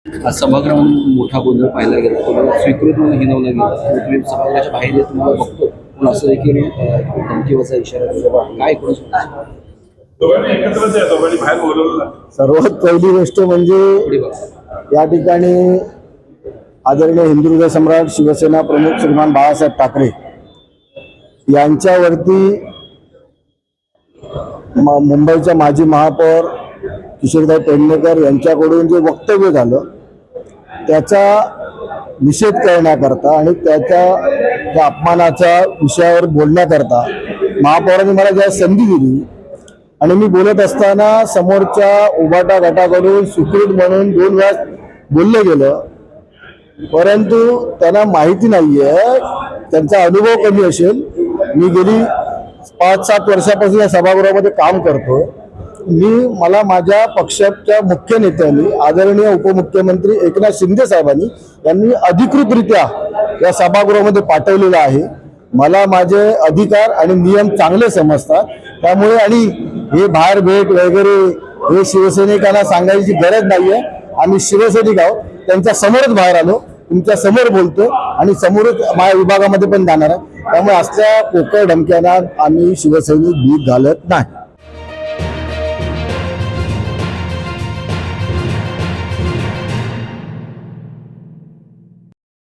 आज सभागृहात मोठा गोंधळ पाहायला गेला, तुम्हाला स्वीकृत म्हणून हिनवला गेला. तुम्ही सभागृहाच्या बाहेर येत तुम्हाला बघतो, पण असं देखील धमकीवाचा इशारा दिला. काय करू शकतो? दोघांनी एकत्रच आहे, दोघांनी बाहेर बोलवलं. सर्वात पहिली गोष्ट म्हणजे या ठिकाणी आदरणीय हिंदुहृदय सम्राट शिवसेना प्रमुख श्रीमान बाळासाहेब ठाकरे यांच्यावरती मुंबईच्या माजी महापौर किशोरदाई पेडणेकर यांच्याकडून जे वक्तव्य झालं त्याचा निषेध करण्याकरता आणि त्या अपमानाच्या विषयावर बोलण्याकरता महापौरांनी मला ज्या संधी दिली आणि मी बोलत असताना समोरच्या उभाटा गटाकडून सुकृत म्हणून 2 वेळा बोललं गेलं, परंतु त्यांना माहिती नाहीये, त्यांचा अनुभव कमी असेल. मी गेली 5-7 वर्षापासून या सभागृहामध्ये काम करतो. मला माझ्या पक्षाच्या मुख्य नेत्यांनी आदरणीय उपमुख्यमंत्री एकनाथ शिंदे साहेबांनी यांनी अधिकृतरित्या या सभागृहामध्ये पाठवलेलं आहे. मला माझे अधिकार आणि नियम चांगले समजतात, त्यामुळे आणि हे बाहेर भेट वगैरे हे शिवसैनिकांना सांगायची गरज नाहीये. आम्ही शिवसैनिक आहोत, त्यांच्या समोरच बाहेर आलो, तुमच्या समोर बोलतो आणि समोरच माझ्या विभागामध्ये पण जाणार आहे. त्यामुळे असल्या पोकळ धमक्यांना आम्ही शिवसैनिक भीक घालत नाही.